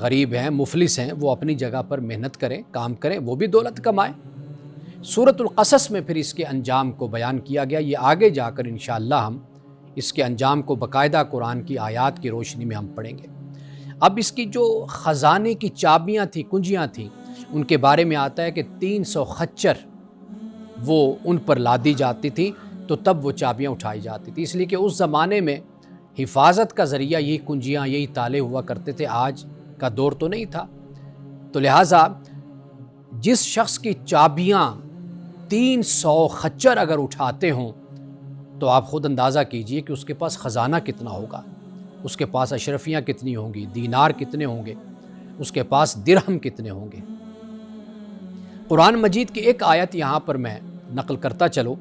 غریب ہیں، مفلس ہیں، وہ اپنی جگہ پر محنت کریں، کام کریں، وہ بھی دولت کمائیں۔ سورۃ القصص میں پھر اس کے انجام کو بیان کیا گیا۔ یہ آگے جا کر انشاءاللہ ہم اس کے انجام کو باقاعدہ قرآن کی آیات کی روشنی میں ہم پڑھیں گے۔ اب اس کی جو خزانے کی چابیاں تھیں، کنجیاں تھیں، ان کے بارے میں آتا ہے کہ 300 خچر وہ ان پر لادی جاتی تھی تو تب وہ چابیاں اٹھائی جاتی تھی، اس لیے کہ اس زمانے میں حفاظت کا ذریعہ یہی کنجیاں، یہی تالے ہوا کرتے تھے، آج کا دور تو نہیں تھا۔ تو لہٰذا جس شخص کی چابیاں 300 خچر اگر اٹھاتے ہوں تو آپ خود اندازہ کیجئے کہ اس کے پاس خزانہ کتنا ہوگا، اس کے پاس اشرفیاں کتنی ہوں گی، دینار کتنے ہوں گے، اس کے پاس درہم کتنے ہوں گے۔ قرآن مجید کی ایک آیت یہاں پر میں نقل کرتا چلو۔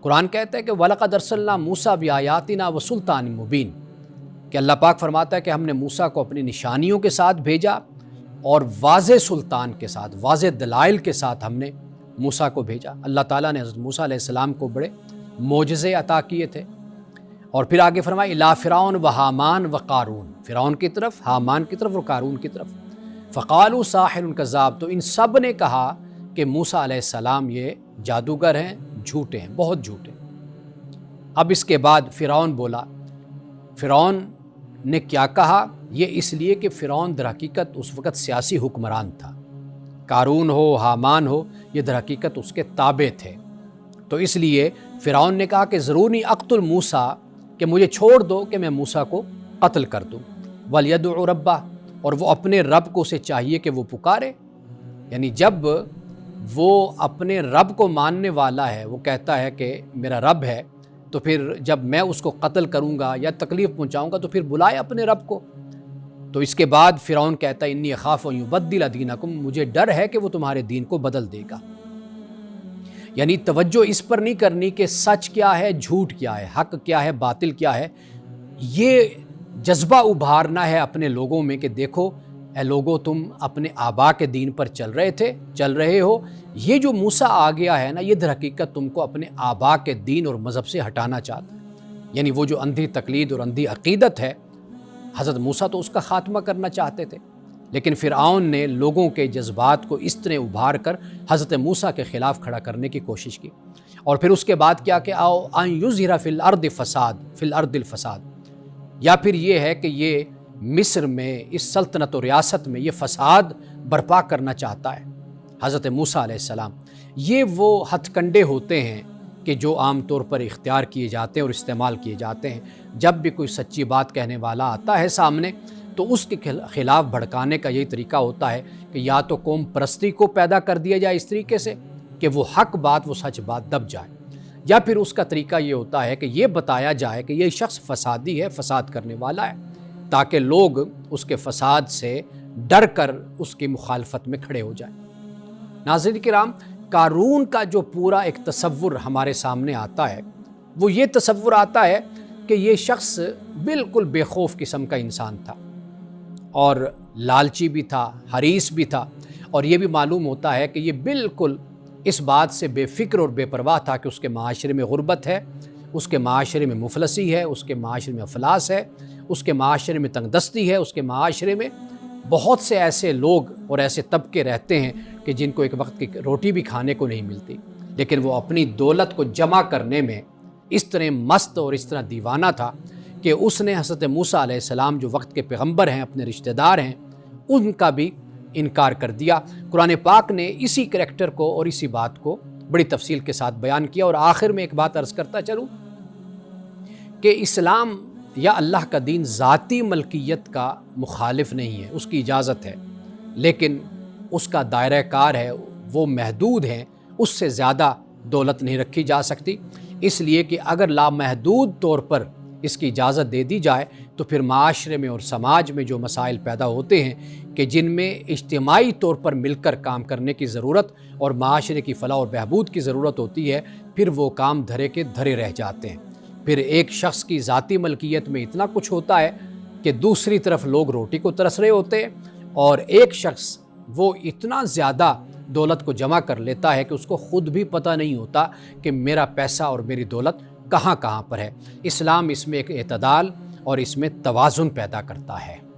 قرآن کہتا ہے کہ وَلَقَدْ أَرْسَلْنَا مُوسَىٰ بِآيَاتِنَا وَسُلْطَانٍ مُبِينٍ، کہ اللہ پاک فرماتا ہے کہ ہم نے موسیٰ کو اپنی نشانیوں کے ساتھ بھیجا اور واضح سلطان کے ساتھ، واضح دلائل کے ساتھ ہم نے موسیٰ کو بھیجا۔ اللہ تعالیٰ نے حضرت موسیٰ علیہ السلام کو بڑے معجزے عطا کیے تھے۔ اور پھر آگے فرمایا اِلیٰ فِرْعَوْنَ وَحَامَانَ وَقَارُونَ، فرعون کی طرف، حامان کی طرف اور قارون کی طرف۔ فَقَالُوا سَاحِرٌ كَذَّابٌ، تو ان سب نے کہا کہ موسیٰ علیہ السلام یہ جادوگر ہیں، جھوٹے ہیں، بہت جھوٹے۔ اب اس کے بعد فرعون بولا۔ فرعون نے کیا کہا؟ یہ اس لیے کہ فرعون در حقیقت اس وقت سیاسی حکمران تھا، قارون ہو، حامان ہو، یہ در حقیقت اس کے تابع تھے۔ تو اس لیے فرعون نے کہا کہ ضرورنی اقتل موسیٰ، کہ مجھے چھوڑ دو کہ میں موسیٰ کو قتل کر دوں۔ وَلْيَدْعُ رَبَّهُ، اور وہ اپنے رب کو اسے چاہیے کہ وہ پکارے۔ یعنی جب وہ اپنے رب کو ماننے والا ہے، وہ کہتا ہے کہ میرا رب ہے، تو پھر جب میں اس کو قتل کروں گا یا تکلیف پہنچاؤں گا تو پھر بلائے اپنے رب کو۔ تو اس کے بعد فرعون کہتا ہے انی اخاف ان یبدل دینکم، مجھے ڈر ہے کہ وہ تمہارے دین کو بدل دے گا۔ یعنی توجہ اس پر نہیں کرنی کہ سچ کیا ہے، جھوٹ کیا ہے، حق کیا ہے، باطل کیا ہے۔ یہ جذبہ ابھارنا ہے اپنے لوگوں میں کہ دیکھو اے لوگو، تم اپنے آبا کے دین پر چل رہے ہو، یہ جو موسیٰ آ گیا ہے نا، یہ در حقیقت تم کو اپنے آبا کے دین اور مذہب سے ہٹانا چاہتا ہے۔ یعنی وہ جو اندھی تقلید اور اندھی عقیدت ہے، حضرت موسیٰ تو اس کا خاتمہ کرنا چاہتے تھے، لیکن فرعون نے لوگوں کے جذبات کو اس طرح ابھار کر حضرت موسیٰ کے خلاف کھڑا کرنے کی کوشش کی۔ اور پھر اس کے بعد کیا کہ آؤ ان یظہر فی الارض الفساد، یا پھر یہ ہے کہ یہ مصر میں، اس سلطنت و ریاست میں یہ فساد برپا کرنا چاہتا ہے حضرت موسیٰ علیہ السلام۔ یہ وہ ہتھ کنڈے ہوتے ہیں کہ جو عام طور پر اختیار کیے جاتے ہیں اور استعمال کیے جاتے ہیں۔ جب بھی کوئی سچی بات کہنے والا آتا ہے سامنے تو اس کے خلاف بھڑکانے کا یہی طریقہ ہوتا ہے کہ یا تو قوم پرستی کو پیدا کر دیا جائے اس طریقے سے کہ وہ حق بات، وہ سچ بات دب جائے، یا پھر اس کا طریقہ یہ ہوتا ہے کہ یہ بتایا جائے کہ یہ شخص فسادی ہے، فساد کرنے والا ہے، تاکہ لوگ اس کے فساد سے ڈر کر اس کی مخالفت میں کھڑے ہو جائیں۔ ناظرین کرام، قارون کا جو پورا ایک تصور ہمارے سامنے آتا ہے، وہ یہ تصور آتا ہے کہ یہ شخص بالکل بے خوف قسم کا انسان تھا، اور لالچی بھی تھا، حریص بھی تھا، اور یہ بھی معلوم ہوتا ہے کہ یہ بالکل اس بات سے بے فکر اور بے پرواہ تھا کہ اس کے معاشرے میں غربت ہے، اس کے معاشرے میں مفلسی ہے، اس کے معاشرے میں افلاس ہے، اس کے معاشرے میں تنگ دستی ہے، اس کے معاشرے میں بہت سے ایسے لوگ اور ایسے طبقے رہتے ہیں کہ جن کو ایک وقت کی روٹی بھی کھانے کو نہیں ملتی، لیکن وہ اپنی دولت کو جمع کرنے میں اس طرح مست اور اس طرح دیوانہ تھا کہ اس نے حضرت موسیٰ علیہ السلام جو وقت کے پیغمبر ہیں، اپنے رشتہ دار ہیں، ان کا بھی انکار کر دیا۔ قرآن پاک نے اسی کریکٹر کو اور اسی بات کو بڑی تفصیل کے ساتھ بیان کیا۔ اور آخر میں ایک بات عرض کرتا چلوں کہ اسلام یا اللہ کا دین ذاتی ملکیت کا مخالف نہیں ہے، اس کی اجازت ہے، لیکن اس کا دائرہ کار ہے، وہ محدود ہیں، اس سے زیادہ دولت نہیں رکھی جا سکتی، اس لیے کہ اگر لامحدود طور پر اس کی اجازت دے دی جائے تو پھر معاشرے میں اور سماج میں جو مسائل پیدا ہوتے ہیں کہ جن میں اجتماعی طور پر مل کر کام کرنے کی ضرورت اور معاشرے کی فلاح اور بہبود کی ضرورت ہوتی ہے، پھر وہ کام دھرے کے دھرے رہ جاتے ہیں۔ پھر ایک شخص کی ذاتی ملکیت میں اتنا کچھ ہوتا ہے کہ دوسری طرف لوگ روٹی کو ترس رہے ہوتے ہیں، اور ایک شخص وہ اتنا زیادہ دولت کو جمع کر لیتا ہے کہ اس کو خود بھی پتہ نہیں ہوتا کہ میرا پیسہ اور میری دولت کہاں کہاں پر ہے۔ اسلام اس میں ایک اعتدال اور اس میں توازن پیدا کرتا ہے۔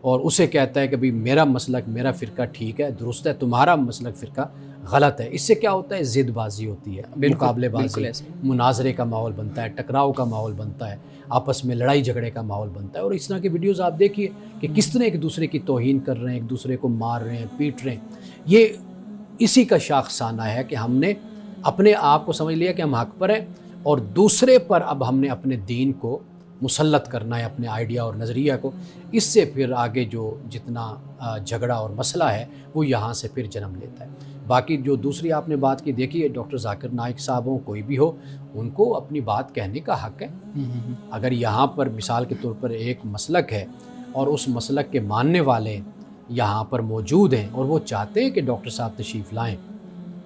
اور اسے کہتا ہے کہ بھئی میرا مسلک میرا فرقہ ٹھیک ہے، درست ہے، تمہارا مسلک فرقہ غلط ہے، اس سے کیا ہوتا ہے؟ ضد بازی ہوتی ہے، مقابلے بازی، مناظرے کا ماحول بنتا ہے، ٹکراؤ کا ماحول بنتا ہے، آپس میں لڑائی جھگڑے کا ماحول بنتا ہے. اور اس طرح کی ویڈیوز آپ دیکھیے کہ کس طرح ایک دوسرے کی توہین کر رہے ہیں، ایک دوسرے کو مار رہے ہیں، پیٹ رہے ہیں. یہ اسی کا شاخسانہ ہے کہ ہم نے اپنے آپ کو سمجھ لیا کہ ہم حق پر ہیں، اور دوسرے پر اب ہم نے اپنے دین کو مسلط کرنا ہے، اپنے آئیڈیا اور نظریہ کو. اس سے پھر آگے جو جتنا جھگڑا اور مسئلہ ہے وہ یہاں سے پھر جنم لیتا ہے. باقی جو دوسری آپ نے بات کی، دیکھیے ڈاکٹر ذاکر نائک صاحب ہوں، کوئی بھی ہو، ان کو اپنی بات کہنے کا حق ہے. اگر یہاں پر مثال کے طور پر ایک مسلک ہے اور اس مسلک کے ماننے والے یہاں پر موجود ہیں اور وہ چاہتے ہیں کہ ڈاکٹر صاحب تشریف لائیں،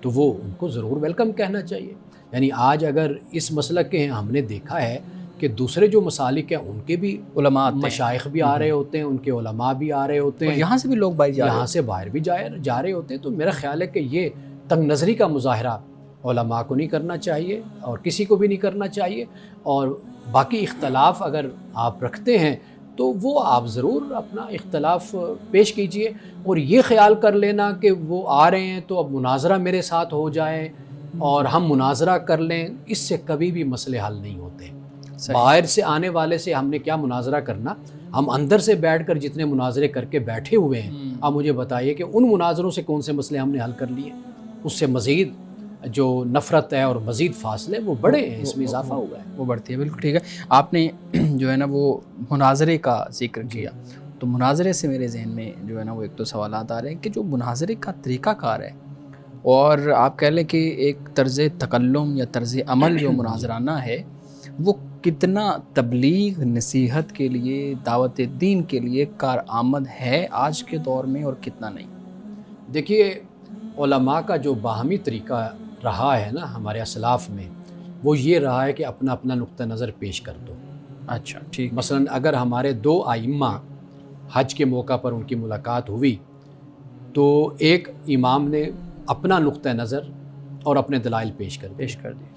تو وہ ان کو ضرور ویلکم کہنا چاہیے. یعنی آج اگر اس مسلک کے ہیں، ہم نے دیکھا ہے کہ دوسرے جو مسالک ہیں ان کے بھی علماء مشائخ بھی آ رہے ہوتے ہیں، ان کے علماء بھی آ رہے ہوتے ہیں، یہاں سے بھی لوگ یہاں سے باہر بھی جا رہے ہوتے ہیں. تو میرا خیال ہے کہ یہ تنگ نظری کا مظاہرہ علماء کو نہیں کرنا چاہیے اور کسی کو بھی نہیں کرنا چاہیے. اور باقی اختلاف اگر آپ رکھتے ہیں تو وہ آپ ضرور اپنا اختلاف پیش کیجئے، اور یہ خیال کر لینا کہ وہ آ رہے ہیں تو اب مناظرہ میرے ساتھ ہو جائے اور ہم مناظرہ کر لیں، اس سے کبھی بھی مسئلے حل نہیں ہوتے. باہر سے آنے والے سے ہم نے کیا مناظرہ کرنا؟ ہم اندر سے بیٹھ کر جتنے مناظرے کر کے بیٹھے ہوئے ہیں، آپ مجھے بتائیے کہ ان مناظروں سے کون سے مسئلے ہم نے حل کر لیے؟ اس سے مزید جو نفرت ہے اور مزید فاصلے وہ بڑھے ہیں، اس میں اضافہ ہوا ہے، وہ بڑھتی ہے. بالکل ٹھیک ہے. آپ نے جو ہے نا وہ مناظرے کا ذکر کیا، تو مناظرے سے میرے ذہن میں جو ہے نا وہ ایک تو سوالات آ رہے ہیں کہ جو مناظرے کا طریقہ کار ہے، اور آپ کہہ لیں کہ ایک طرز تکلم یا طرز عمل جو مناظرانہ ہے، وہ کتنا تبلیغ نصیحت کے لیے، دعوت دین کے لیے کارآمد ہے آج کے دور میں، اور کتنا نہیں؟ دیکھیے علماء کا جو باہمی طریقہ رہا ہے نا ہمارے اسلاف میں، وہ یہ رہا ہے کہ اپنا اپنا نقطہ نظر پیش کر دو. اچھا ٹھیک. مثلا اگر ہمارے 2 ائمہ حج کے موقع پر ان کی ملاقات ہوئی تو ایک امام نے اپنا نقطہ نظر اور اپنے دلائل پیش کر دی.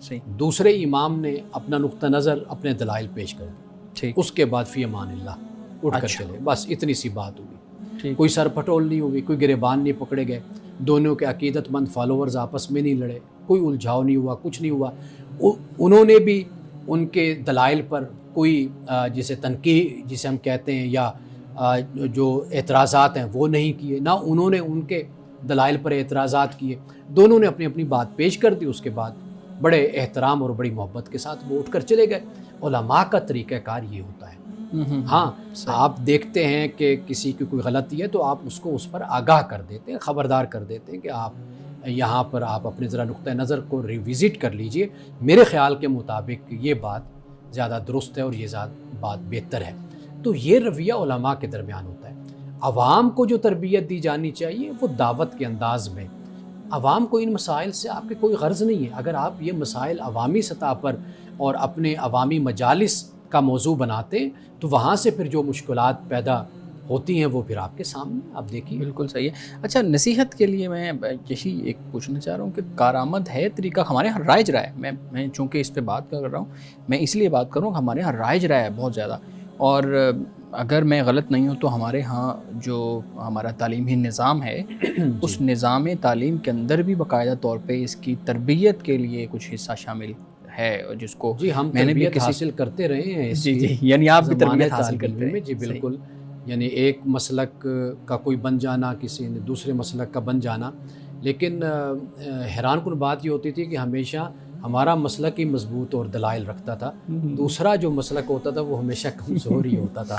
صحیح. دوسرے امام نے اپنا نقطہ نظر اپنے دلائل پیش کر دی. ٹھیک. اس کے بعد فی امان اللہ اٹھ کر چلے. بس اتنی سی بات ہوئی. کوئی سر پھٹول نہیں ہوئی، کوئی گریبان نہیں پکڑے گئے، دونوں کے عقیدت مند فالوورز آپس میں نہیں لڑے، کوئی الجھاؤ نہیں ہوا، کچھ نہیں ہوا. انہوں نے بھی ان کے دلائل پر کوئی جسے تنقید جسے ہم کہتے ہیں یا جو اعتراضات ہیں وہ نہیں کیے، نہ انہوں نے ان کے دلائل پر اعتراضات کیے. دونوں نے اپنی اپنی بات پیش کر دی. اس کے بعد بڑے احترام اور بڑی محبت کے ساتھ وہ اٹھ کر چلے گئے. علماء کا طریقہ کار یہ ہوتا ہے. ہاں آپ دیکھتے ہیں کہ کسی کی کوئی غلطی ہے تو آپ اس کو اس پر آگاہ کر دیتے ہیں، خبردار کر دیتے ہیں کہ آپ یہاں پر آپ اپنے ذرا نقطہ نظر کو ریوزٹ کر لیجئے. میرے خیال کے مطابق یہ بات زیادہ درست ہے اور یہ بات بہتر ہے. تو یہ رویہ علماء کے درمیان ہوتا ہے. عوام کو جو تربیت دی جانی چاہیے وہ دعوت کے انداز میں. عوام کو ان مسائل سے آپ کے کوئی غرض نہیں ہے. اگر آپ یہ مسائل عوامی سطح پر اور اپنے عوامی مجالس کا موضوع بناتے ہیں تو وہاں سے پھر جو مشکلات پیدا ہوتی ہیں وہ پھر آپ کے سامنے آپ دیکھیے. بالکل صحیح ہے. اچھا نصیحت کے لیے میں یہی ایک پوچھنا چاہ رہا ہوں کہ کارآمد ہے طریقہ؟ ہمارے یہاں رائج رہا ہے، میں چونکہ اس پہ بات کر رہا ہوں، میں اس لیے بات کر رہا ہوں کہ ہمارے یہاں رائج رہا ہے بہت زیادہ. اور اگر میں غلط نہیں ہوں تو ہمارے ہاں جو ہمارا تعلیمی نظام ہے اس نظام تعلیم کے اندر بھی باقاعدہ طور پہ اس کی تربیت کے لیے کچھ حصہ شامل ہے، جس کو ہم تربیت حاصل کرتے رہے ہیں. یعنی آپ بھی تربیت حاصل کرتے ہیں. جی بالکل. یعنی ایک مسلک کا کوئی بن جانا، کسی نے دوسرے مسلک کا بن جانا. لیکن حیران کن بات یہ ہوتی تھی کہ ہمیشہ ہمارا مسلک ہی مضبوط اور دلائل رکھتا تھا، دوسرا جو مسلک ہوتا تھا وہ ہمیشہ کمزور ہی ہوتا تھا.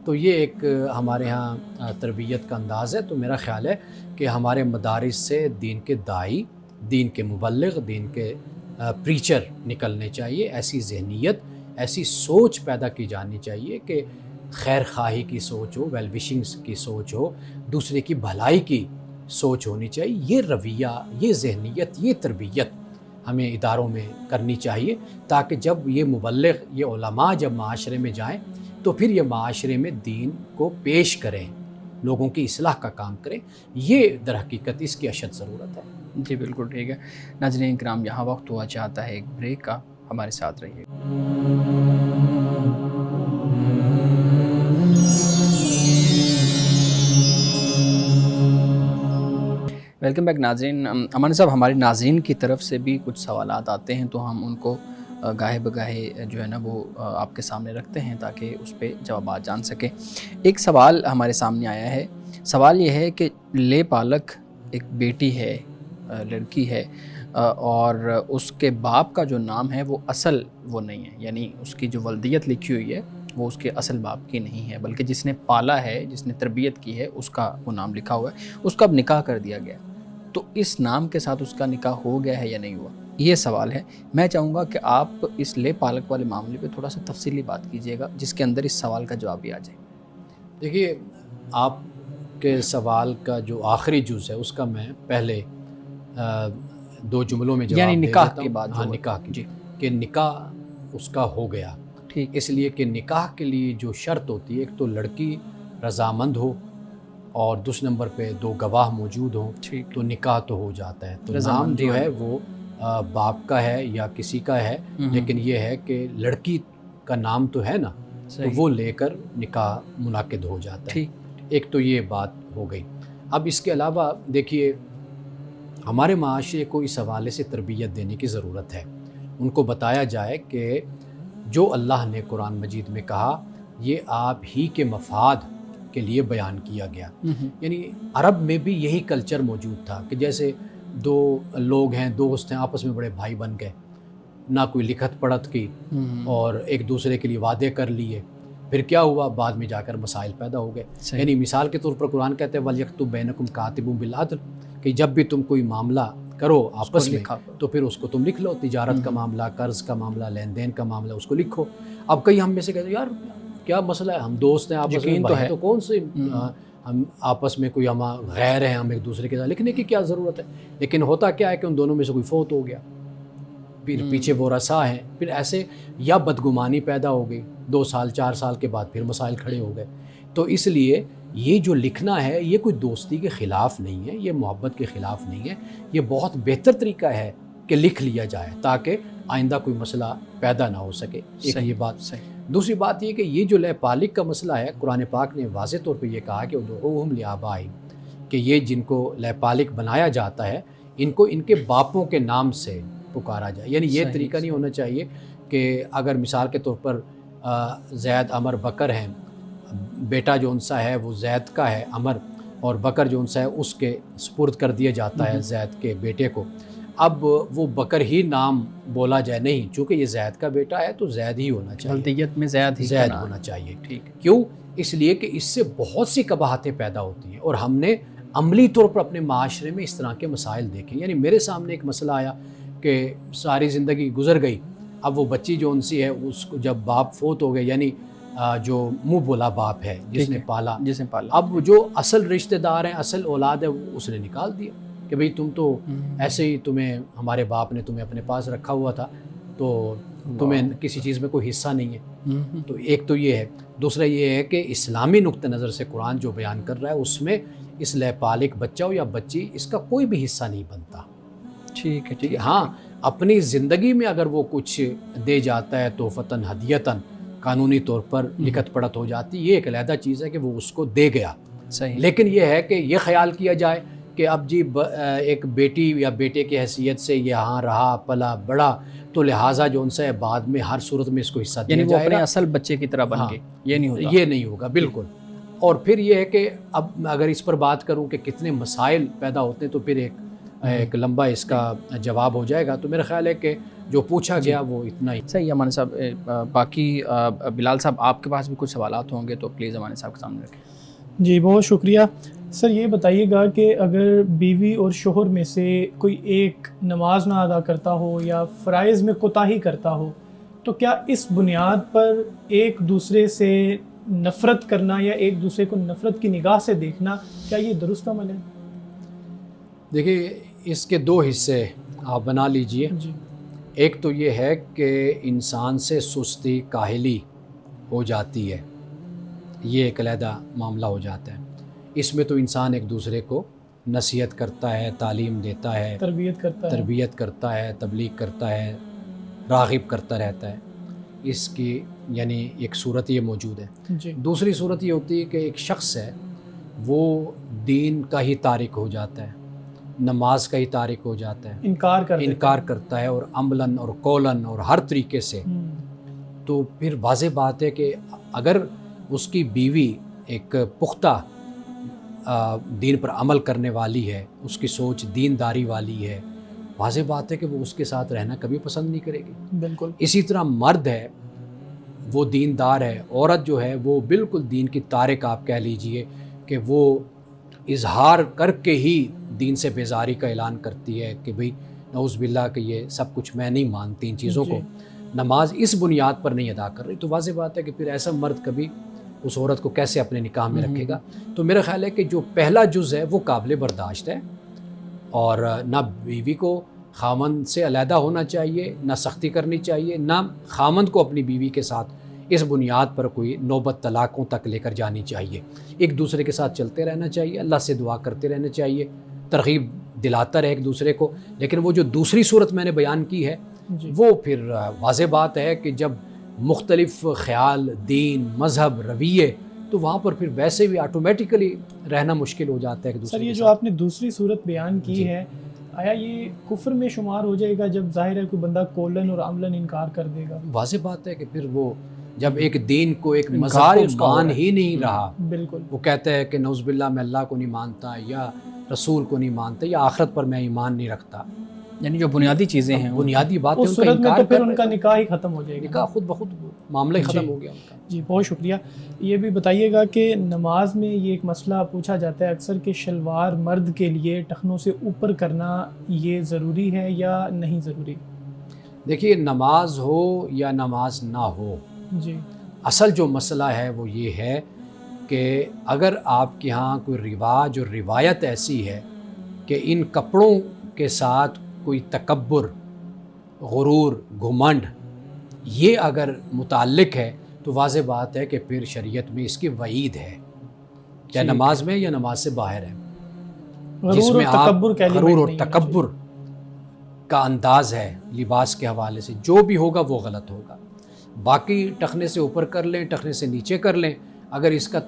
تو یہ ایک ہمارے ہاں تربیت کا انداز ہے. تو میرا خیال ہے کہ ہمارے مدارس سے دین کے داعی، دین کے مبلغ، دین کے پریچر نکلنے چاہیے. ایسی ذہنیت، ایسی سوچ پیدا کی جانی چاہیے کہ خیر خواہی کی سوچ ہو، ویل وشنگس کی سوچ ہو، دوسرے کی بھلائی کی سوچ ہونی چاہیے. یہ رویہ، یہ ذہنیت، یہ تربیت ہمیں اداروں میں کرنی چاہیے، تاکہ جب یہ مبلغ، یہ علماء جب معاشرے میں جائیں تو پھر یہ معاشرے میں دین کو پیش کریں، لوگوں کی اصلاح کا کام کریں. یہ در حقیقت اس کی اشد ضرورت ہے. جی بالکل ٹھیک ہے. ناظرین کرام، یہاں وقت ہوا چاہتا ہے ایک بریک کا، ہمارے ساتھ رہیے. ویلکم بیک ناظرین. امان صاحب، ہمارے ناظرین کی طرف سے بھی کچھ سوالات آتے ہیں تو ہم ان کو گاہے بگاہے جو ہے نا وہ آپ کے سامنے رکھتے ہیں تاکہ اس پہ جوابات جان سکیں. ایک سوال ہمارے سامنے آیا ہے. سوال یہ ہے کہ لے پالک ایک بیٹی ہے، لڑکی ہے، اور اس کے باپ کا جو نام ہے وہ اصل وہ نہیں ہے، یعنی اس کی جو ولدیت لکھی ہوئی ہے وہ اس کے اصل باپ کی نہیں ہے، بلکہ جس نے پالا ہے، جس نے تربیت کی ہے، اس کا وہ نام لکھا ہوا ہے. اس کا اب نکاح کر دیا گیا، تو اس نام کے ساتھ اس کا نکاح ہو گیا ہے یا نہیں ہوا؟ یہ سوال ہے. میں چاہوں گا کہ آپ اس لے پالک والے معاملے پہ تھوڑا سا تفصیلی بات کیجیے گا جس کے اندر اس سوال کا جواب بھی آ جائے. دیکھیے، آپ کے سوال کا جو آخری جز ہے اس کا میں پہلے 2 جملوں میں جواب یعنی دے نکاح دیتا کی ہوں. بات جو ہاں، ہوتی نکاح ہے. کی، جی کہ نکاح اس کا ہو گیا. ٹھیک. اس لیے کہ نکاح کے لیے جو شرط ہوتی ہے، ایک تو لڑکی رضامند ہو اور دوسرے نمبر پہ 2 گواہ موجود ہوں، ٹھیک. تو نکاح تو ہو جاتا ہے. تو نام رضامندی جو ہے والی. وہ باپ کا ہے یا کسی کا ہے، لیکن یہ ہے کہ لڑکی کا نام تو ہے نا، تو صحیح. وہ لے کر نکاح منعقد ہو جاتا ہے. ٹھیک. ایک تو یہ بات ہو گئی. اب اس کے علاوہ دیکھیے، ہمارے معاشرے کو اس حوالے سے تربیت دینے کی ضرورت ہے. ان کو بتایا جائے کہ جو اللہ نے قرآن مجید میں کہا یہ آپ ہی کے مفاد کے لیے بیان کیا گیا. یعنی عرب میں بھی یہی کلچر موجود تھا کہ جیسے 2 لوگ ہیں، دوست ہیں، آپس میں بڑے بھائی بن گئے، نہ کوئی لکھت پڑھت کی، اور ایک دوسرے کے لیے وعدے کر لیے. پھر کیا ہوا؟ بعد میں جا کر مسائل پیدا ہو گئے. صحیح. یعنی مثال کے طور پر قرآن کہتے ہیں وَلْيَكْتُبْ بَيْنَكُمْ كَاتِبٌ بِالْعَدْلِ، کہ جب بھی تم کوئی معاملہ کرو آپس میں تو پھر اس کو تم لکھ لو. تجارت کا معاملہ، قرض کا معاملہ، لین دین کا معاملہ، اس کو لکھو. اب کئی ہم میں سے کہتے ہیں یار کیا مسئلہ ہے، ہم دوست ہیں آپس میں، بھائی تو کون سے ہم آپس میں کوئی ہم غیر ہیں، ہم ایک دوسرے کے ساتھ لکھنے کی کیا ضرورت ہے. لیکن ہوتا کیا ہے کہ ان دونوں میں سے کوئی فوت ہو گیا، پھر پیچھے وہ رسا ہیں، پھر ایسے یا بدگمانی پیدا ہو گئی، 2 سال 4 سال کے بعد پھر مسائل کھڑے ہو گئے. تو اس لیے یہ جو لکھنا ہے یہ کوئی دوستی کے خلاف نہیں ہے، یہ محبت کے خلاف نہیں ہے. یہ بہت بہتر طریقہ ہے کہ لکھ لیا جائے تاکہ آئندہ کوئی مسئلہ پیدا نہ ہو سکے. ایک یہ بات. صحیح. دوسری بات یہ کہ یہ جو لے پالک کا مسئلہ ہے، قرآن پاک نے واضح طور پہ یہ کہا کہ ادعوہم لآبائہم، کہ یہ جن کو لے پالک بنایا جاتا ہے ان کو ان کے باپوں کے نام سے پکارا جائے. یعنی یہ طریقہ نہیں ہونا چاہیے کہ اگر مثال کے طور پر زید عمر بکر ہیں، بیٹا جو ان سا ہے وہ زید کا ہے عمر، اور بکر جو ان سا ہے اس کے سپرد کر دیا جاتا ہے زید کے بیٹے کو. اب وہ بکر ہی نام بولا جائے، نہیں، چونکہ یہ زید کا بیٹا ہے تو زید ہی ہونا چاہیے، ولدیت میں زید ہونا چاہیے. ٹھیک. کیوں؟ اس لیے کہ اس سے بہت سی قباحتیں پیدا ہوتی ہیں، اور ہم نے عملی طور پر اپنے معاشرے میں اس طرح کے مسائل دیکھے. یعنی میرے سامنے ایک مسئلہ آیا کہ ساری زندگی گزر گئی، اب وہ بچی جو ان سی ہے اس کو جب باپ فوت ہو گئے، یعنی جو منہ بولا باپ ہے جس نے پالا، اب جو اصل رشتہ دار ہیں، اصل اولاد ہے، اس نے نکال دیا کہ بھئی تم تو ایسے ہی، تمہیں ہمارے باپ نے تمہیں اپنے پاس رکھا ہوا تھا تو تمہیں کسی چیز میں کوئی حصہ نہیں ہے. تو ایک تو یہ ہے. دوسرا یہ ہے کہ اسلامی نقطہ نظر سے قرآن جو بیان کر رہا ہے اس میں اس لے پالک بچہ ہو یا بچی، اس کا کوئی بھی حصہ نہیں بنتا. ٹھیک ہے. ٹھیک ہے. ہاں، اپنی زندگی میں اگر وہ کچھ دے جاتا ہے توفتاً ہدیتاً، قانونی طور پر لکھت پڑھت ہو جاتی، یہ ایک علیحدہ چیز ہے کہ وہ اس کو دے گیا. صحیح. لیکن یہ ہے کہ یہ خیال کیا جائے کہ اب جی ایک بیٹی یا بیٹے کی حیثیت سے یہاں رہا پلا بڑا تو لہٰذا جو ان سے بعد میں ہر صورت میں اس کو حصہ دیا یعنی وہ جائے اپنے گا، اصل بچے کی طرح بن گئے. یہ نہیں ہوگا. یہ نہیں ہوگا بالکل. اور پھر یہ ہے کہ اب اگر اس پر بات کروں کہ کتنے مسائل پیدا ہوتے ہیں تو پھر ایک لمبا اس کا جواب ہو جائے گا. تو میرا خیال ہے کہ جو پوچھا گیا وہ اتنا ہی. صحیح. امان صاحب، باقی بلال صاحب آپ کے پاس بھی کچھ سوالات ہوں گے تو پلیز امان صاحب کے سامنے رکھیں. جی بہت شکریہ سر. یہ بتائیے گا کہ اگر بیوی اور شوہر میں سے کوئی ایک نماز نہ ادا کرتا ہو یا فرائض میں کوتاہی کرتا ہو تو کیا اس بنیاد پر ایک دوسرے سے نفرت کرنا یا ایک دوسرے کو نفرت کی نگاہ سے دیکھنا، کیا یہ درست عمل ہے؟ دیکھیے، اس کے 2 حصے آپ بنا لیجئے. جی. ایک تو یہ ہے کہ انسان سے سستی کاہلی ہو جاتی ہے، یہ ایک علیحدہ معاملہ ہو جاتا ہے. اس میں تو انسان ایک دوسرے کو نصیحت کرتا ہے، تعلیم دیتا ہے، تربیت کرتا ہے، تبلیغ کرتا ہے، راغب کرتا رہتا ہے. اس کی یعنی ایک صورت یہ موجود ہے. جی. دوسری صورت یہ ہوتی ہے کہ ایک شخص ہے وہ دین کا ہی تارک ہو جاتا ہے، نماز کا ہی تارک ہو جاتا ہے، انکار کرتا ہے، اور عملاً اور قولاً اور ہر طریقے سے، تو پھر واضح بات ہے کہ اگر اس کی بیوی ایک پختہ دین پر عمل کرنے والی ہے، اس کی سوچ دینداری والی ہے، واضح بات ہے کہ وہ اس کے ساتھ رہنا کبھی پسند نہیں کرے گی۔ بالکل اسی طرح مرد ہے، وہ دیندار ہے، عورت جو ہے وہ بالکل دین کی تارک آپ کہہ لیجئے کہ وہ اظہار کر کے ہی دین سے بیزاری کا اعلان کرتی ہے کہ بھئی نعوذ باللہ کہ یہ سب کچھ میں نہیں مانتی ان چیزوں کو، نماز اس بنیاد پر نہیں ادا کر رہی، تو واضح بات ہے کہ پھر ایسا مرد کبھی اس عورت کو کیسے اپنے نکاح میں رکھے گا۔ تو میرا خیال ہے کہ جو پہلا جز ہے وہ قابل برداشت ہے، اور نہ بیوی کو خامند سے علیحدہ ہونا چاہیے، نہ سختی کرنی چاہیے، نہ خامند کو اپنی بیوی کے ساتھ اس بنیاد پر کوئی نوبت طلاقوں تک لے کر جانی چاہیے۔ ایک دوسرے کے ساتھ چلتے رہنا چاہیے، اللہ سے دعا کرتے رہنا چاہیے، ترغیب دلاتا رہے ایک دوسرے کو۔ لیکن وہ جو دوسری صورت میں نے بیان کی ہے وہ پھر واضح بات ہے کہ جب مختلف خیال، دین، مذہب، رویے، تو وہاں پر پھر ویسے بھی آٹومیٹیکلی رہنا مشکل ہو جاتا ہے ایک دوسرے سر، یہ کے جو ساتھ۔ آپ نے دوسری صورت بیان کی ہے، آیا یہ کفر میں شمار ہو جائے گا جب ظاہر ہے کوئی بندہ قولاً اور عملاً انکار کر دے گا؟ واضح بات ہے کہ پھر وہ جب ایک دین کو، ایک انکار مذہب اس کو کا ہو مان رہا ہے۔ ہی نہیں رہا، بالکل وہ کہتا ہے کہ نعوذ باللہ میں اللہ کو نہیں مانتا، یا رسول کو نہیں مانتا، یا آخرت پر میں ایمان نہیں رکھتا، یعنی جو بنیادی چیزیں ہیں بنیادی باتیں اس ان کا صورت میں انکار تو پھر کر ان رہے کا ہیں، نکاح ہی ختم ہو جائے گا۔ نکاح خود بخود معاملہ ہی ختم ہو گیا ان کا۔ جی بہت شکریہ۔ یہ بھی بتائیے گا کہ نماز میں یہ ایک مسئلہ پوچھا جاتا ہے اکثر کہ شلوار مرد کے لیے ٹخنوں سے اوپر کرنا یہ ضروری ہے یا نہیں ضروری؟ دیکھیے، نماز ہو یا نماز نہ ہو، جی اصل جو مسئلہ ہے وہ یہ ہے کہ اگر آپ کے ہاں کوئی رواج اور روایت ایسی ہے کہ ان کپڑوں کے ساتھ کوئی تکبر، غرور، گھمنڈ یہ اگر متعلق ہے، تو واضح بات ہے کہ پھر شریعت میں اس کی وعید ہے، چاہے نماز میں یا نماز سے باہر ہے، جس غرور میں اور آپ تکبر کا غرور اور نہیں ہونا تکبر کا انداز ہے لباس کے حوالے سے، جو بھی ہوگا وہ غلط ہوگا۔ باقی ٹخنے سے اوپر کر لیں، ٹخنے سے نیچے کر لیں، اگر اس کا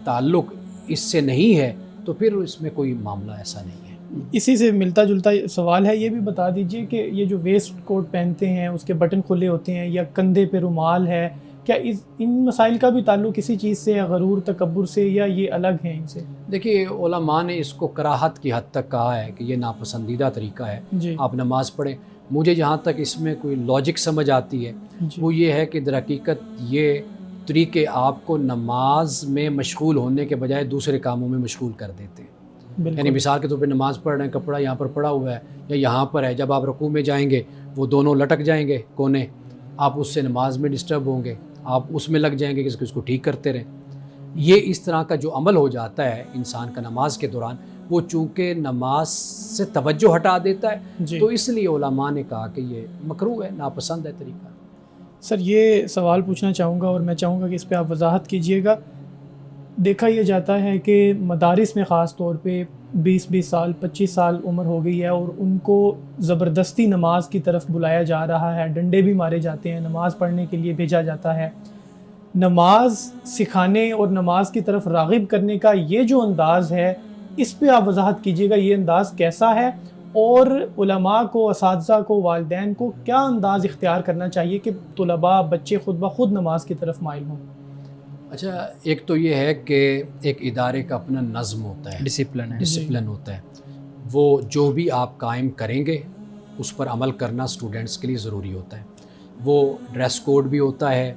تعلق اس سے نہیں ہے تو پھر اس میں کوئی معاملہ ایسا نہیں ہے۔ اسی سے ملتا جلتا سوال ہے، یہ بھی بتا دیجئے کہ یہ جو ویسٹ کوٹ پہنتے ہیں اس کے بٹن کھلے ہوتے ہیں یا کندھے پہ رومال ہے، کیا ان مسائل کا بھی تعلق کسی چیز سے ہے، غرور تکبر سے، یا یہ الگ ہیں ان سے؟ دیکھیے، علماء نے اس کو کراہت کی حد تک کہا ہے کہ یہ ناپسندیدہ طریقہ ہے، جی آپ نماز پڑھیں۔ مجھے جہاں تک اس میں کوئی لاجک سمجھ آتی ہے جی وہ یہ ہے کہ در حقیقت یہ طریقے آپ کو نماز میں مشغول ہونے کے بجائے دوسرے کاموں میں مشغول کر دیتے ہیں۔ یعنی بالکل مثال کے طور پہ نماز پڑھ رہے ہیں، کپڑا یہاں پر پڑا ہوا ہے یا یہاں پر ہے، جب آپ رکوع میں جائیں گے وہ دونوں لٹک جائیں گے کونے، آپ اس سے نماز میں ڈسٹرب ہوں گے، آپ اس میں لگ جائیں گے کہ اس کو ٹھیک کرتے رہیں۔ یہ اس طرح کا جو عمل ہو جاتا ہے انسان کا نماز کے دوران، وہ چونکہ نماز سے توجہ ہٹا دیتا ہے، جی تو اس لیے علماء نے کہا کہ یہ مکروہ ہے، ناپسند ہے طریقہ۔ سر، یہ سوال پوچھنا چاہوں گا اور میں چاہوں گا کہ اس پہ آپ وضاحت کیجئے گا۔ دیکھا یہ جاتا ہے کہ مدارس میں خاص طور پہ 20 سال 25 سال عمر ہو گئی ہے اور ان کو زبردستی نماز کی طرف بلایا جا رہا ہے، ڈنڈے بھی مارے جاتے ہیں، نماز پڑھنے کے لیے بھیجا جاتا ہے۔ نماز سکھانے اور نماز کی طرف راغب کرنے کا یہ جو انداز ہے، اس پہ آپ وضاحت کیجئے گا، یہ انداز کیسا ہے اور علماء کو، اساتذہ کو، والدین کو کیا انداز اختیار کرنا چاہیے کہ طلباء، بچے خود بخود نماز کی طرف مائل ہوں؟ اچھا، ایک تو یہ ہے کہ ایک ادارے کا اپنا نظم ہوتا ہے، ڈسپلن ہے۔ ڈسپلن ہوتا ہے، وہ جو بھی آپ قائم کریں گے اس پر عمل کرنا اسٹوڈنٹس کے لیے ضروری ہوتا ہے۔ وہ ڈریس کوڈ بھی ہوتا ہے،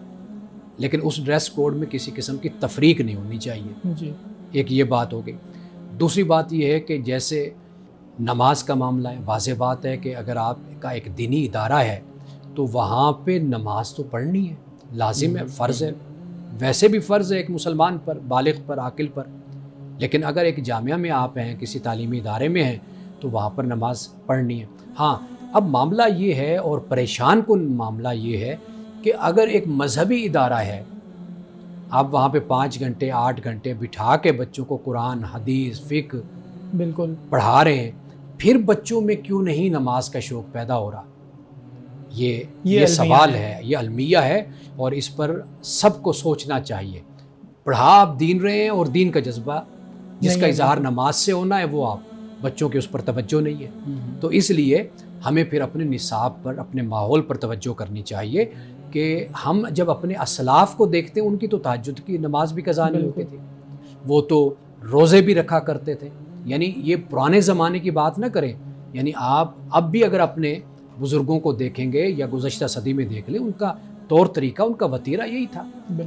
لیکن اس ڈریس کوڈ میں کسی قسم کی تفریق نہیں ہونی چاہیے، جی ایک یہ بات ہو گئی۔ دوسری بات یہ ہے کہ جیسے نماز کا معاملہ ہے، واضح بات ہے کہ اگر آپ کا ایک دینی ادارہ ہے تو وہاں پہ نماز تو پڑھنی ہے، لازم ہے، فرض ہے، ویسے بھی فرض ہے ایک مسلمان پر، بالغ پر، عاقل پر۔ لیکن اگر ایک جامعہ میں آپ ہیں، کسی تعلیمی ادارے میں ہیں، تو وہاں پر نماز پڑھنی ہے۔ ہاں، اب معاملہ یہ ہے اور پریشان کن معاملہ یہ ہے کہ اگر ایک مذہبی ادارہ ہے، آپ وہاں پہ 5 گھنٹے 8 گھنٹے بٹھا کے بچوں کو قرآن، حدیث، فقہ بالکل پڑھا رہے ہیں، پھر بچوں میں کیوں نہیں نماز کا شوق پیدا ہو رہا؟ یہ سوال ہے، یہ المیہ ہے، اور اس پر سب کو سوچنا چاہیے۔ پڑھا آپ دین رہے ہیں اور دین کا جذبہ جس کا اظہار نماز سے ہونا ہے وہ آپ بچوں کی اس پر توجہ نہیں ہے. تو اس لیے ہمیں پھر اپنے نصاب پر، اپنے ماحول پر توجہ کرنی چاہیے کہ ہم جب اپنے اسلاف کو دیکھتے ہیں ان کی تو تہجد کی نماز بھی قضا نہیں ہوتی تھی، وہ تو روزے بھی رکھا کرتے تھے. یعنی یہ پرانے زمانے کی بات نہ کریں، یعنی آپ اب بھی اگر اپنے بزرگوں کو دیکھیں گے یا گزشتہ صدی میں دیکھ لیں، ان کا طور طریقہ، ان کا وتیرہ یہی تھا.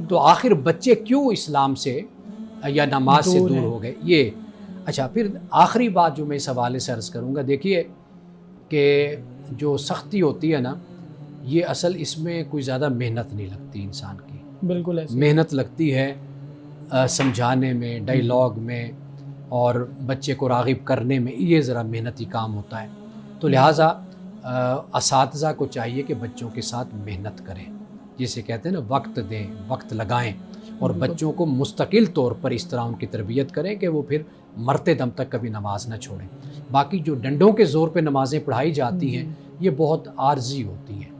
تو آخر بچے کیوں اسلام سے یا نماز سے دور ہو گئے؟ یہ اچھا. پھر آخری بات جو میں اس حوالے سے عرض کروں گا، دیکھیے کہ جو سختی ہوتی ہے نا، یہ اصل اس میں کوئی زیادہ محنت نہیں لگتی انسان کی. بالکل ایسے محنت لگتی ہے سمجھانے میں، ڈائیلاگ میں، اور بچے کو راغب کرنے میں. یہ ذرا محنتی کام ہوتا ہے. تو لہٰذا اساتذہ کو چاہیے کہ بچوں کے ساتھ محنت کریں، جسے کہتے ہیں نا وقت دیں، وقت لگائیں، اور بچوں کو مستقل طور پر اس طرح ان کی تربیت کریں کہ وہ پھر مرتے دم تک کبھی نماز نہ چھوڑیں. باقی جو ڈنڈوں کے زور پہ نمازیں پڑھائی جاتی ہیں یہ بہت عارضی ہوتی ہیں.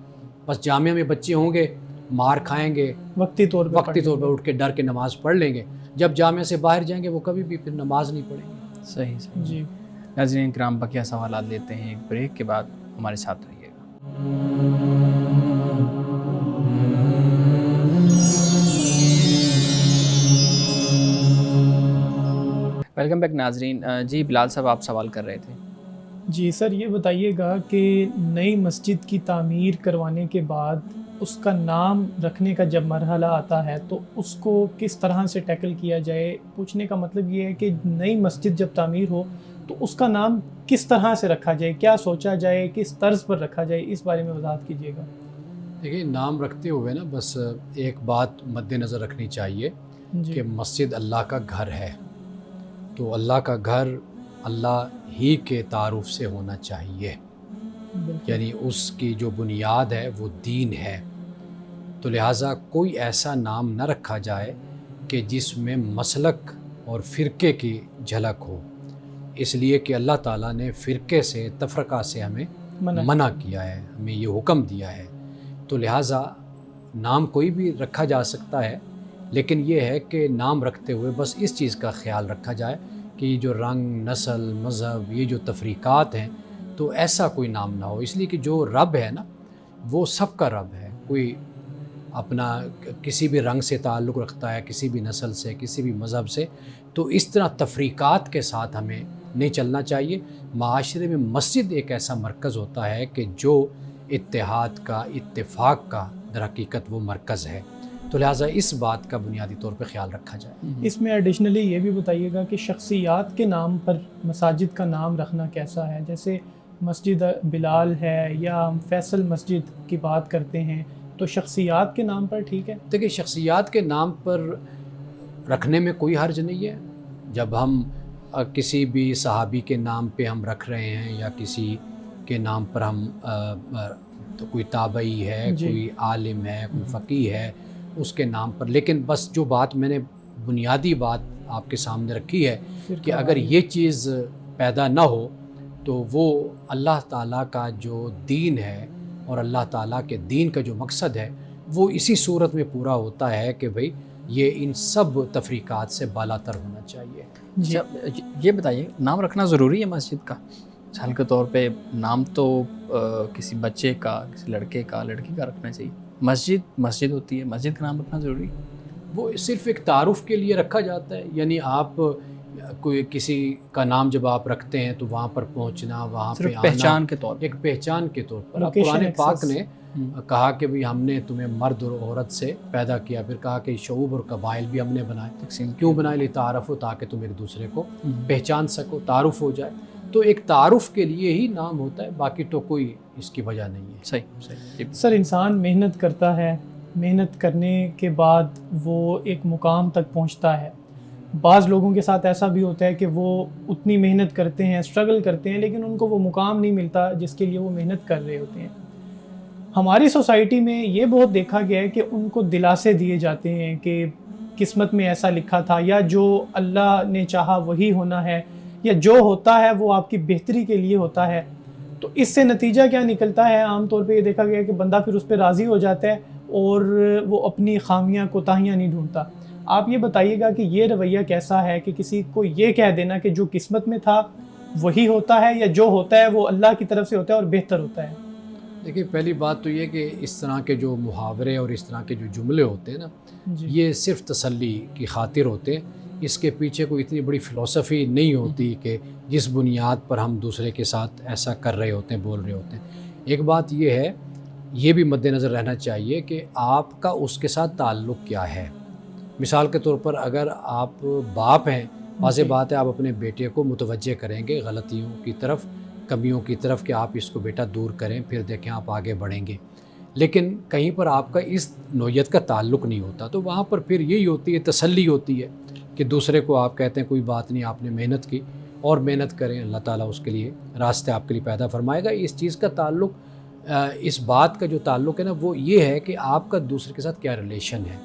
بس جامعہ میں بچے ہوں گے، مار کھائیں گے، وقتی طور پہ اٹھ کے ڈر کے نماز پڑھ لیں گے. جب جامعہ سے باہر جائیں گے وہ کبھی بھی پھر نماز نہیں پڑھیں گے. صحیح صحیح. جی ناظرین کرام، بقیہ سوالات لیتے ہیں ایک بریک کے بعد. ہمارے ساتھ رہیے گا. ویلکم بیک ناظرین. جی بلال صاحب، آپ سوال کر رہے تھے. جی سر، یہ بتائیے گا کہ نئی مسجد کی تعمیر کروانے کے بعد اس کا نام رکھنے کا جب مرحلہ آتا ہے تو اس کو کس طرح سے ٹیکل کیا جائے؟ پوچھنے کا مطلب یہ ہے کہ نئی مسجد جب تعمیر ہو تو اس کا نام کس طرح سے رکھا جائے، کیا سوچا جائے، کس طرز پر رکھا جائے، اس بارے میں وضاحت کیجیے گا. دیکھیے، نام رکھتے ہوئے نا بس ایک بات مد نظر رکھنی چاہیے کہ مسجد اللہ کا گھر ہے، تو اللہ کا گھر اللہ ہی کے تعارف سے ہونا چاہیے. یعنی اس کی جو بنیاد ہے وہ دین ہے. تو لہٰذا کوئی ایسا نام نہ رکھا جائے کہ جس میں مسلک اور فرقے کی جھلک ہو، اس لیے کہ اللہ تعالیٰ نے فرقے سے، تفرقہ سے ہمیں منع کیا ہے، ہمیں یہ حکم دیا ہے. تو لہٰذا نام کوئی بھی رکھا جا سکتا ہے، لیکن یہ ہے کہ نام رکھتے ہوئے بس اس چیز کا خیال رکھا جائے کہ یہ جو رنگ، نسل، مذہب، یہ جو تفریقات ہیں تو ایسا کوئی نام نہ ہو. اس لیے کہ جو رب ہے نا وہ سب کا رب ہے. کوئی اپنا کسی بھی رنگ سے تعلق رکھتا ہے، کسی بھی نسل سے، کسی بھی مذہب سے. تو اس طرح تفریقات کے ساتھ ہمیں نہیں چلنا چاہیے. معاشرے میں مسجد ایک ایسا مرکز ہوتا ہے کہ جو اتحاد کا، اتفاق کا در حقیقت وہ مرکز ہے. تو لہٰذا اس بات کا بنیادی طور پہ خیال رکھا جائے. اس میں ایڈیشنلی یہ بھی بتائیے گا کہ شخصیات کے نام پر مساجد کا نام رکھنا کیسا ہے؟ جیسے مسجد بلال ہے یا ہم فیصل مسجد کی بات کرتے ہیں، تو شخصیات کے نام پر ٹھیک ہے؟ دیکھیے، شخصیات کے نام پر رکھنے میں کوئی حرج نہیں ہے. جب ہم کسی بھی صحابی کے نام پہ ہم رکھ رہے ہیں یا کسی کے نام پر ہم تو کوئی تابعی ہے، کوئی عالم ہے، کوئی فقیہ ہے، اس کے نام پر. لیکن بس جو بات میں نے بنیادی بات آپ کے سامنے رکھی ہے کہ اگر یہ چیز پیدا نہ ہو تو وہ اللہ تعالیٰ کا جو دین ہے اور اللہ تعالیٰ کے دین کا جو مقصد ہے وہ اسی صورت میں پورا ہوتا ہے کہ بھئی یہ ان سب تفریقات سے بالا تر ہونا چاہیے. یہ بتائیے، نام رکھنا ضروری ہے مسجد کا؟ مثال کے طور پہ نام تو کسی بچے کا، کسی لڑکے کا، لڑکی کا رکھنا چاہیے. مسجد ہوتی ہے، مسجد کا نام رکھنا ضروری ہے؟ وہ صرف ایک تعارف کے لیے رکھا جاتا ہے. یعنی آپ کوئی کسی کا نام جب آپ رکھتے ہیں تو وہاں پر پہنچنا، وہاں پہ آنا، پہچان کے طور پر، ایک پہچان کے طور پر. قرآن پاک نے کہا کہ بھی ہم نے تمہیں مرد اور عورت سے پیدا کیا. پھر کہا کہ شعوب اور قبائل بھی ہم نے بنائے. کیوں بنائے؟ لتعارف ہو، تاکہ تم ایک دوسرے کو پہچان سکو، تعارف ہو جائے. تو ایک تعارف کے لیے ہی نام ہوتا ہے، باقی تو کوئی اس کی وجہ نہیں ہے. صحیح. سر، انسان محنت کرتا ہے، محنت کرنے کے بعد وہ ایک مقام تک پہنچتا ہے. بعض لوگوں کے ساتھ ایسا بھی ہوتا ہے کہ وہ اتنی محنت کرتے ہیں، اسٹرگل کرتے ہیں، لیکن ان کو وہ مقام نہیں ملتا جس کے لیے وہ محنت کر رہے ہوتے ہیں. ہماری سوسائٹی میں یہ بہت دیکھا گیا ہے کہ ان کو دلاسے دیے جاتے ہیں کہ قسمت میں ایسا لکھا تھا، یا جو اللہ نے چاہا وہی ہونا ہے، یا جو ہوتا ہے وہ آپ کی بہتری کے لیے ہوتا ہے. تو اس سے نتیجہ کیا نکلتا ہے؟ عام طور پہ یہ دیکھا گیا ہے کہ بندہ پھر اس پہ راضی ہو جاتا ہے اور وہ اپنی خامیاں، کوتاہیاں نہیں ڈھونڈتا. آپ یہ بتائیے گا کہ یہ رویہ کیسا ہے کہ کسی کو یہ کہہ دینا کہ جو قسمت میں تھا وہی ہوتا ہے یا جو ہوتا ہے وہ اللہ کی طرف سے ہوتا ہے اور بہتر ہوتا ہے؟ دیکھیے پہلی بات تو یہ کہ اس طرح کے جو محاورے اور اس طرح کے جو جملے ہوتے ہیں نا جی یہ صرف تسلی کی خاطر ہوتے ہیں، اس کے پیچھے کوئی اتنی بڑی فلسفی نہیں ہوتی کہ جس بنیاد پر ہم دوسرے کے ساتھ ایسا کر رہے ہوتے ہیں، بول رہے ہوتے ہیں۔ ایک بات یہ ہے، یہ بھی مد نظر رہنا چاہیے کہ آپ کا اس کے ساتھ تعلق کیا ہے۔ مثال کے طور پر اگر آپ باپ ہیں، واضح بات ہے آپ اپنے بیٹے کو متوجہ کریں گے غلطیوں کی طرف، کمیوں کی طرف کہ آپ اس کو بیٹا دور کریں، پھر دیکھیں آپ آگے بڑھیں گے۔ لیکن کہیں پر آپ کا اس نوعیت کا تعلق نہیں ہوتا تو وہاں پر پھر یہی ہوتی ہے، تسلی ہوتی ہے کہ دوسرے کو آپ کہتے ہیں کوئی بات نہیں، آپ نے محنت کی اور محنت کریں، اللہ تعالیٰ اس کے لیے راستے آپ کے لیے پیدا فرمائے گا۔ اس چیز کا تعلق، اس بات کا جو تعلق ہے نا وہ یہ ہے کہ آپ کا دوسرے کے ساتھ کیا ریلیشن ہے،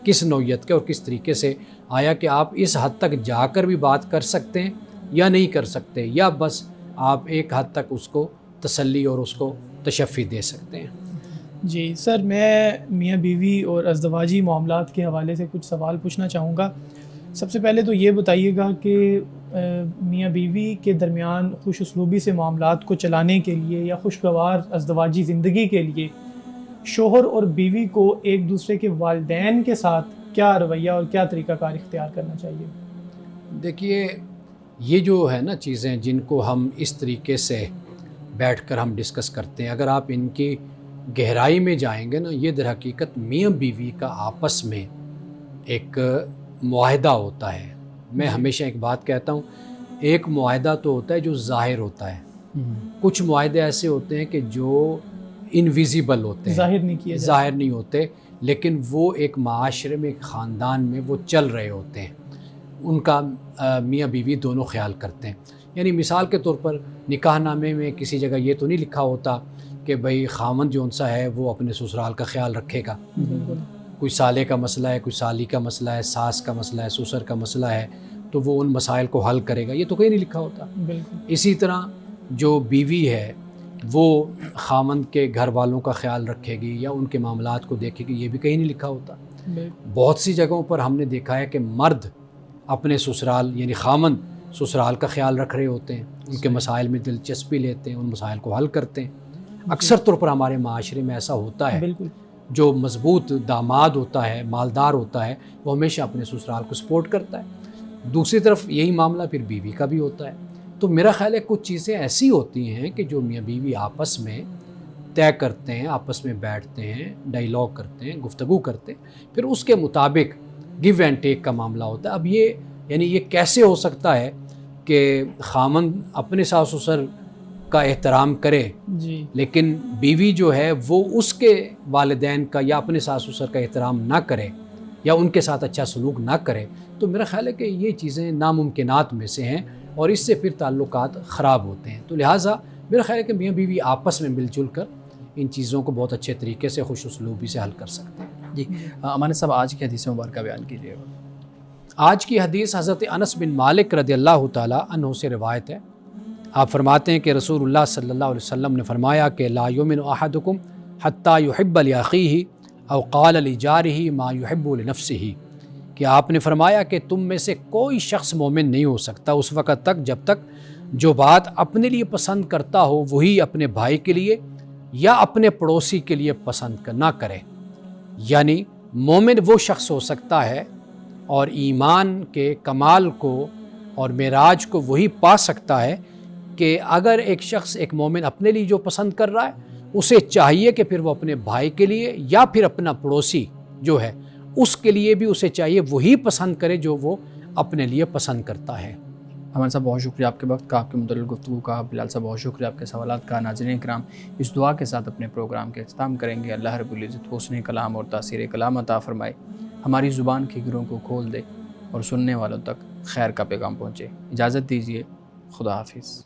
کس نوعیت کے اور کس طریقے سے، آیا کہ آپ اس حد تک جا کر بھی بات کر سکتے ہیں یا نہیں کر سکتے، یا بس آپ ایک حد تک اس کو تسلی اور اس کو تشفی دے سکتے ہیں۔ جی سر، میں میاں بیوی اور ازدواجی معاملات کے حوالے سے کچھ سوال پوچھنا چاہوں گا۔ سب سے پہلے تو یہ بتائیے گا کہ میاں بیوی کے درمیان خوش اسلوبی سے معاملات کو چلانے کے لیے یا خوشگوار ازدواجی زندگی کے لیے شوہر اور بیوی کو ایک دوسرے کے والدین کے ساتھ کیا رویہ اور کیا طریقہ کار اختیار کرنا چاہیے؟ دیکھیے یہ جو ہے نا چیزیں جن کو ہم اس طریقے سے بیٹھ کر ہم ڈسکس کرتے ہیں، اگر آپ ان کی گہرائی میں جائیں گے نا، یہ در حقیقت میاں بیوی کا آپس میں ایک معاہدہ ہوتا ہے۔ میں ہمیشہ ایک بات کہتا ہوں، ایک معاہدہ تو ہوتا ہے جو ظاہر ہوتا ہے، کچھ معاہدے ایسے ہوتے ہیں کہ جو انویزیبل ہوتے ہیں، ظاہر نہیں کیا جاتا، ظاہر نہیں ہوتے، لیکن وہ ایک معاشرے میں، ایک خاندان میں وہ چل رہے ہوتے ہیں، ان کا میاں بیوی دونوں خیال کرتے ہیں۔ یعنی مثال کے طور پر نکاح نامے میں کسی جگہ یہ تو نہیں لکھا ہوتا کہ بھئی خامند جو سا ہے وہ اپنے سسرال کا خیال رکھے گا، بالکل کوئی سالے کا مسئلہ ہے، کوئی سالی کا مسئلہ ہے، ساس کا مسئلہ ہے، سسر کا مسئلہ ہے، تو وہ ان مسائل کو حل کرے گا، یہ تو کہیں نہیں لکھا ہوتا۔ بالکل اسی طرح جو بیوی ہے وہ خامند کے گھر والوں کا خیال رکھے گی یا ان کے معاملات کو دیکھے گی، یہ بھی کہیں نہیں لکھا ہوتا۔ بالکل بہت سی جگہوں پر ہم نے دیکھا ہے کہ مرد اپنے سسرال یعنی خامند سسرال کا خیال رکھ رہے ہوتے ہیں، ان کے مسائل میں دلچسپی لیتے ہیں، ان مسائل کو حل کرتے ہیں۔ اکثر طور پر ہمارے معاشرے میں ایسا ہوتا ہے، بالکل جو مضبوط داماد ہوتا ہے، مالدار ہوتا ہے، وہ ہمیشہ اپنے سسرال کو سپورٹ کرتا ہے۔ دوسری طرف یہی معاملہ پھر بیوی کا بھی ہوتا ہے۔ تو میرا خیال ہے کچھ چیزیں ایسی ہوتی ہیں کہ جو میاں بیوی آپس میں طے کرتے ہیں، آپس میں بیٹھتے ہیں، ڈائیلاگ کرتے ہیں، گفتگو کرتے ہیں، پھر اس کے مطابق گیو اینڈ ٹیک کا معاملہ ہوتا ہے۔ اب یہ یعنی یہ کیسے ہو سکتا ہے کہ خامند اپنے ساس سسر کا احترام کرے جی لیکن بیوی جو ہے وہ اس کے والدین کا یا اپنے ساس سسر کا احترام نہ کرے یا ان کے ساتھ اچھا سلوک نہ کرے؟ تو میرا خیال ہے کہ یہ چیزیں ناممکنات میں سے ہیں اور اس سے پھر تعلقات خراب ہوتے ہیں۔ تو لہٰذا میرا خیال ہے کہ میاں بیوی آپس میں مل جل کر ان چیزوں کو بہت اچھے طریقے سے خوش اسلوبی سے حل کر سکتے ہیں۔ جی امان صاحب، آج کی حدیث مبارکہ بیان کیجیے گا۔ آج کی حدیث حضرت انس بن مالک رضی اللہ تعالیٰ عنہ سے روایت ہے۔ آپ فرماتے ہیں کہ رسول اللہ صلی اللہ علیہ وسلم نے فرمایا کہ لا یؤمن احدکم حتی یحب لأخیہ او قال لجارہ ما یحب لنفسہ، کہ آپ نے فرمایا کہ تم میں سے کوئی شخص مومن نہیں ہو سکتا اس وقت تک جب تک جو بات اپنے لیے پسند کرتا ہو وہی اپنے بھائی کے لیے یا اپنے پڑوسی کے لیے پسند نہ کرے۔ یعنی مومن وہ شخص ہو سکتا ہے اور ایمان کے کمال کو اور معراج کو وہی پا سکتا ہے کہ اگر ایک شخص، ایک مومن اپنے لیے جو پسند کر رہا ہے، اسے چاہیے کہ پھر وہ اپنے بھائی کے لیے یا پھر اپنا پڑوسی جو ہے اس کے لیے بھی اسے چاہیے وہی پسند کرے جو وہ اپنے لیے پسند کرتا ہے۔ امان صاحب بہت شکریہ آپ کے وقت کا، آپ کے مدلل گفتگو کا۔ بلال صاحب بہت شکریہ آپ کے سوالات کا۔ ناظرین کرام، اس دعا کے ساتھ اپنے پروگرام کے اختتام کریں گے۔ اللہ رب العزت حسن کلام اور تاثیر کلام عطا فرمائے، ہماری زبان کی گروں کو کھول دے اور سننے والوں تک خیر کا پیغام پہنچے۔ اجازت دیجیے، خدا حافظ۔